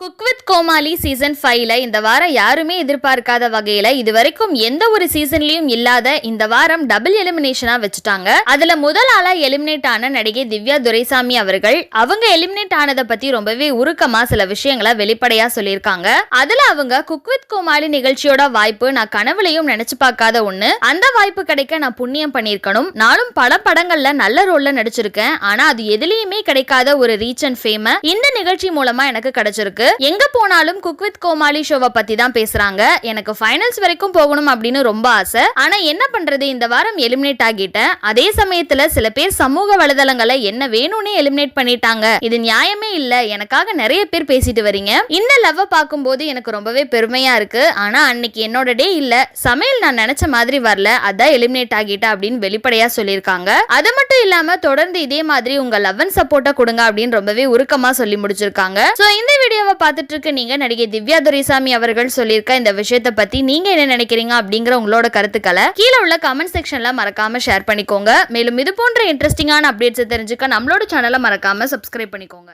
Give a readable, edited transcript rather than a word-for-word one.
Cook with Comali season 5ல இந்த வாரம் யாருமே எதிர்பார்க்காத வகையில இதுவரைக்கும் எந்த ஒரு சீசன்லயும் இல்லாத இந்த வாரம் டபுள் எலிமினேஷனா வச்சுட்டாங்க. அதுல முதல் ஆளா எலிமினேட் ஆன நடிகை திவ்யா துரைசாமி அவர்கள் அவங்க எலிமினேட் ஆனதை பத்தி ரொம்பவே உருக்கமா சில விஷயங்களை வெளிப்படையா சொல்லியிருக்காங்க. அதுல அவங்க குக் வித் கோமாளி நிகழ்ச்சியோட வாய்ப்பு நான் கனவுலையும் நினைச்சு பார்க்காத ஒண்ணு. அந்த வாய்ப்பு கிடைக்க நான் புண்ணியம் பண்ணிருக்கணும். நானும் பல படங்கள்ல நல்ல ரோல்ல நடிச்சிருக்கேன். ஆனா அது எதுலயுமே கிடைக்காத ஒரு ரீச் அண்ட் ஃபேம் இந்த நிகழ்ச்சி மூலமா எனக்கு கிடைச்சிருக்கு. எங்க போனாலும் குக் வித் கோமாளி ஷோவை பத்தி தான் பேசுறாங்க. எனக்கு ஃபைனல்ஸ் வரைக்கும் போகணும் அப்படின்னு ரொம்ப ஆசை. ஆனா என்ன பண்றது, இந்த வாரம் எலிமினேட் ஆகிட்டேன். அதே சமயத்துல சில பேர் சமூக வலைதளங்களை என்ன வேணும்னே எலிமினேட் பண்ணிட்டாங்க. இது நியாயமே இல்ல. எனக்காக நிறைய பேர் பேசிட்டு வரீங்க. இந்த லவ் பார்க்கும்போது எனக்கு ரொம்பவே பெருமையா இருக்கு. ஆனா அன்னைக்கு என்னோட டே இல்ல. சமையல் நான் நினைச்ச மாதிரி வரல. அதான் எலிமினேட் ஆகிட்டேன் அப்படின்னு வெளிப்படையா சொல்லியிருக்காங்க. அது மட்டும் இல்லாம தொடர்ந்து இதே மாதிரி உங்க லவ் அண்ட் சப்போர்ட்டை கொடுங்க அப்படின்னு ரொம்பவே உருக்கமா சொல்லி முடிச்சிருக்காங்க. சோ இந்த வீடியோவை பார்த்துட்டு இருக்க நீங்க நடிகை திவ்யா துரைசாமி அவர்கள் சொல்லியிருக்க இந்த விஷயத்தை பத்தி நீங்க என்ன நினைக்கிறீங்க அப்படிங்கிற உங்களோட கருத்துக்களை கீழே உள்ள கமெண்ட் செக்ஷன்ல மறக்காம ஷேர் பண்ணிக்கோங்க. மேலும் இது போன்ற இன்ட்ரெஸ்டிங்கான அப்டேட்ஸ் தெரிஞ்சுக்க நம்மளோட சேனலை மறக்காம சப்ஸ்கிரைப் பண்ணிக்கோங்க.